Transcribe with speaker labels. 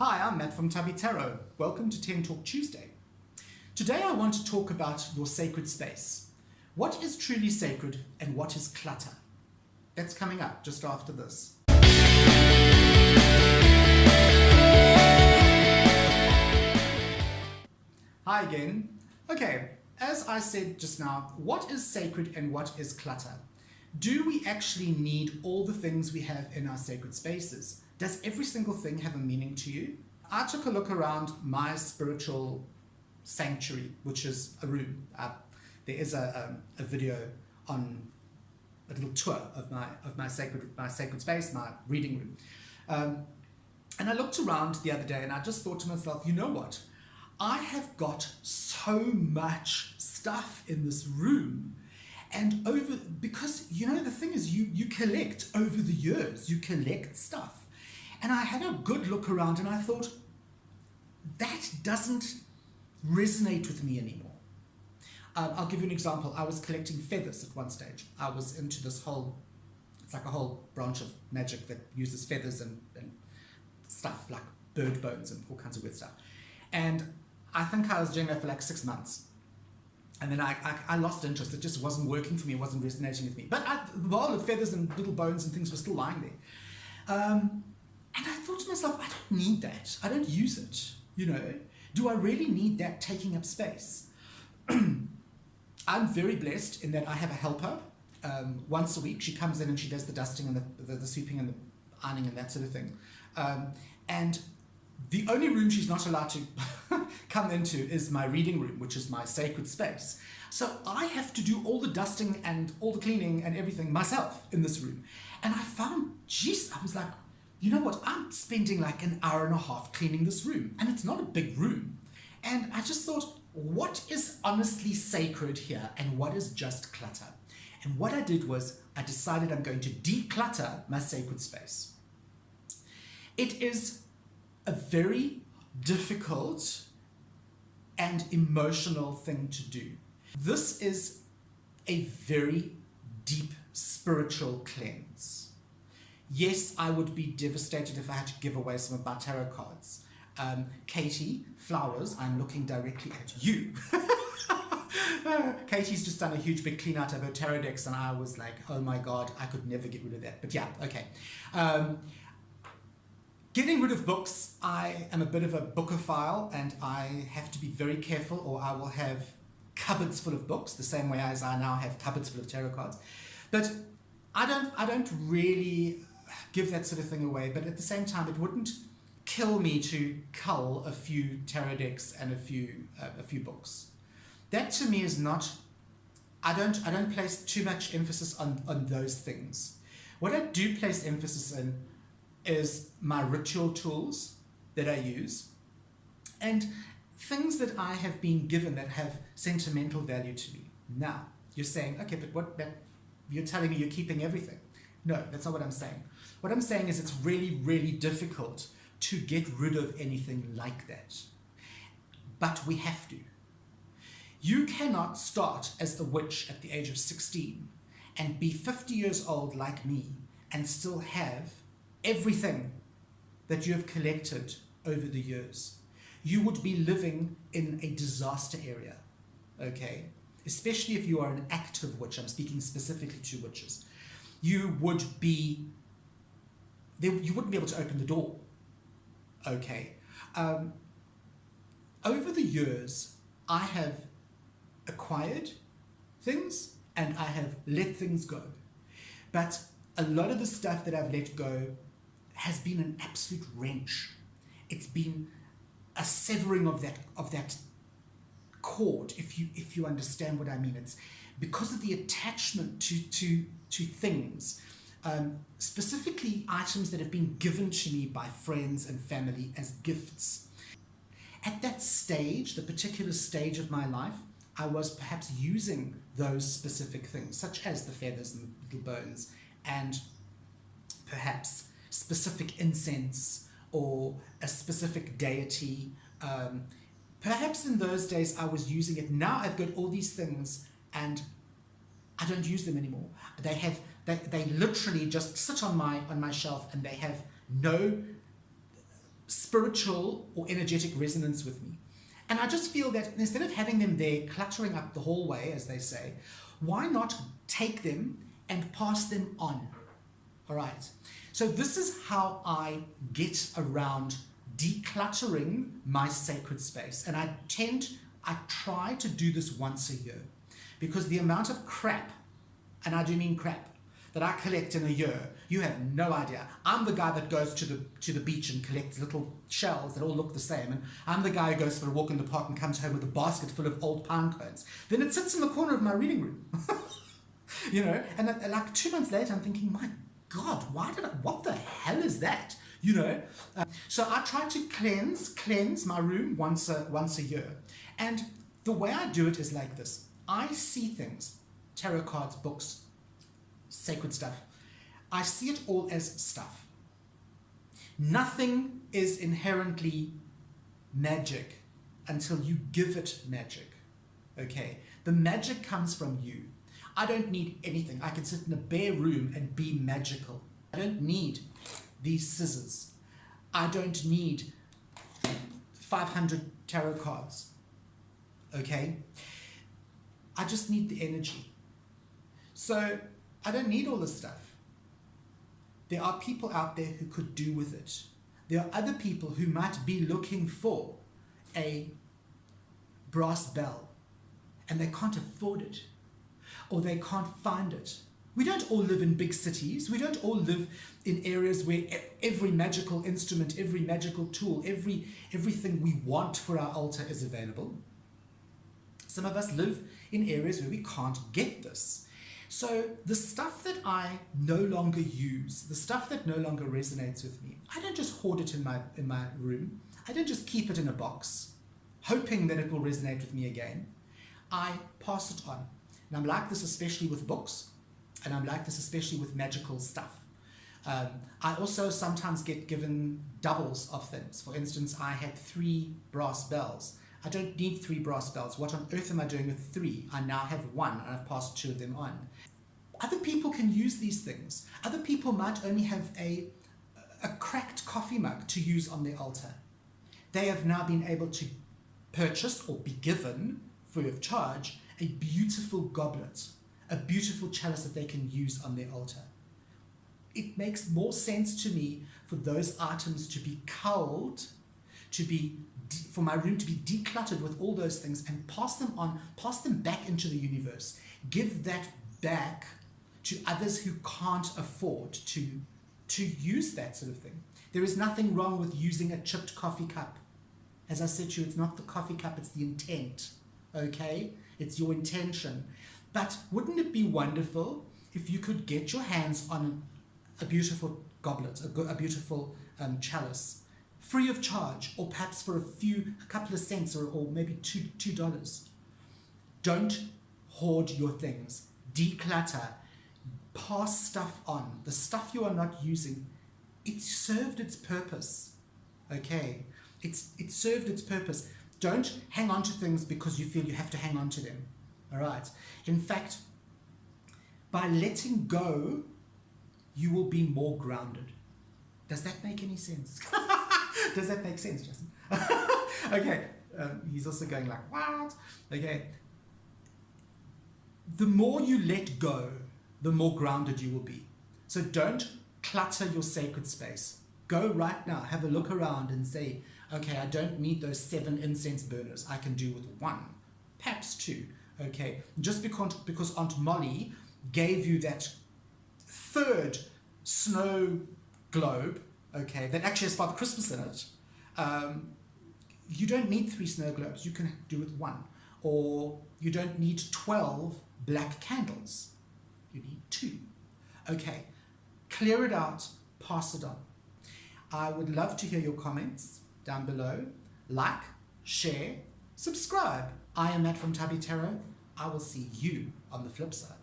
Speaker 1: Hi, I'm Matt from Tubby Tarot. Welcome to 10 Talk Tuesday. Today I want to talk about your sacred space. What is truly sacred and what is clutter? That's coming up just after this. Hi again. Okay, as I said just now, what is sacred and what is clutter? Do we actually need all the things we have in our sacred spaces? Does every single thing have a meaning to you? I took a look around my spiritual sanctuary, which is a room. There is a video on a little tour of my sacred space, my reading room. And I looked around the other day and I just thought to myself, you know what? I have got so much stuff in this room, and because the thing is, you collect over the years, you collect stuff. And I had a good look around and I thought, that doesn't resonate with me anymore. I'll give you an example. I was collecting feathers at one stage. I was into this it's like a whole branch of magic that uses feathers and stuff like bird bones and all kinds of weird stuff. And I think I was doing that for like 6 months. And then I lost interest. It just wasn't working for me. It wasn't resonating with me. But the bowl of feathers and little bones and things were still lying there. And I thought to myself, I don't need that. I don't use it. Do I really need that taking up space? I'm very blessed in that I have a helper. Once a week, she comes in and she does the dusting and the sweeping and the ironing and that sort of thing. And the only room she's not allowed to come into is my reading room, which is my sacred space. So I have to do all the dusting and all the cleaning and everything myself in this room. And I found, I was like, you know what? I'm spending like an hour and a half cleaning this room. And it's not a big room. And I just thought, what is honestly sacred here and what is just clutter? And what I did was I decided I'm going to declutter my sacred space. It is a very difficult and emotional thing to do. This is a very deep spiritual cleanse. Yes, I would be devastated if I had to give away some of my tarot cards. Katie, Flowers, I'm looking directly at you. Katie's just done a huge big clean out of her tarot decks and I was like, oh my God, I could never get rid of that. But yeah, okay. Getting rid of books, I am a bit of a bookophile and I have to be very careful or I will have cupboards full of books, the same way as I now have cupboards full of tarot cards. But I don't really give that sort of thing away, but at the same time it wouldn't kill me to cull a few tarot decks and a few books. That to me is not, I don't place too much emphasis on those things. What I do place emphasis in is my ritual tools that I use and things that I have been given that have sentimental value to me. Now, you're saying, okay, but you're telling me you're keeping everything. No, that's not what I'm saying. What I'm saying is it's really, really difficult to get rid of anything like that. But we have to. You cannot start as a witch at the age of 16 and be 50 years old like me and still have everything that you have collected over the years. You would be living in a disaster area, okay? Especially if you are an active witch. I'm speaking specifically to witches. You wouldn't be able to open the door, okay? Over the years, I have acquired things and I have let things go. But a lot of the stuff that I've let go has been an absolute wrench. It's been a severing of that cord, if you understand what I mean. It's because of the attachment to things, specifically items that have been given to me by friends and family as gifts. At that stage, the particular stage of my life, I was perhaps using those specific things, such as the feathers and the little bones, and perhaps specific incense or a specific deity. Perhaps in those days I was using it. Now I've got all these things and I don't use them anymore. They literally just sit on my shelf and they have no spiritual or energetic resonance with me. And I just feel that instead of having them there cluttering up the hallway, as they say, why not take them and pass them on? All right. So this is how I get around decluttering my sacred space. And I try to do this once a year, because the amount of crap, and I do mean crap, that I collect in a year, you have no idea. I'm the guy that goes to the beach and collects little shells that all look the same, and I'm the guy who goes for a walk in the park and comes home with a basket full of old pine cones. Then it sits in the corner of my reading room. You know, and like 2 months later, I'm thinking, my God, what the hell is that? You know, so I try to cleanse my room once a year. And the way I do it is like this. I see things, tarot cards, books, sacred stuff. I see it all as stuff. Nothing is inherently magic until you give it magic. Okay, the magic comes from you. I don't need anything. I can sit in a bare room and be magical. I don't need these scissors. I don't need 500 tarot cards. Okay? I just need the energy. So I don't need all this stuff. There are people out there who could do with it. There are other people who might be looking for a brass bell and they can't afford it, or they can't find it. We don't all live in big cities. We don't all live in areas where every magical instrument, every magical tool, everything we want for our altar is available. Some of us live in areas where we can't get this. So the stuff that I no longer use, the stuff that no longer resonates with me, I don't just hoard it in my room. I don't just keep it in a box, hoping that it will resonate with me again. I pass it on. And I'm like this especially with books, and I'm like this especially with magical stuff. I also sometimes get given doubles of things. For instance, I had 3 brass bells. I don't need 3 brass bells. What on earth am I doing with 3? I now have 1, and I've passed 2 of them on. Other people can use these things. Other people might only have a cracked coffee mug to use on their altar. They have now been able to purchase or be given, free of charge, a beautiful goblet, a beautiful chalice that they can use on their altar. It makes more sense to me for those items to be culled, for my room to be decluttered with all those things, and pass them back into the universe. Give that back to others who can't afford to use that sort of thing. There is nothing wrong with using a chipped coffee cup. As I said to you, it's not the coffee cup, it's the intent. Okay? It's your intention. But wouldn't it be wonderful if you could get your hands on a beautiful goblet, a beautiful chalice, free of charge, or perhaps for a couple of cents, or maybe $2. Don't hoard your things. Declutter. Pass stuff on. The stuff you are not using, it served its purpose. Okay? It served its purpose. Don't hang on to things because you feel you have to hang on to them. All right? In fact, by letting go, you will be more grounded. Does that make any sense? Does that make sense, Justin? Okay. He's also going like, what? Okay. The more you let go, the more grounded you will be. So don't clutter your sacred space. Go right now, have a look around and say, okay, I don't need those 7 incense burners. I can do with 1, perhaps 2. Okay, just because Aunt Molly gave you that 3rd snow globe, okay, that actually has Father Christmas in it, you don't need 3 snow globes. You can do with 1. Or you don't need 12 black candles. You need 2. Okay, clear it out, pass it on. I would love to hear your comments down below. Like, share, subscribe. I am Matt from Tubby Tarot. I will see you on the flip side.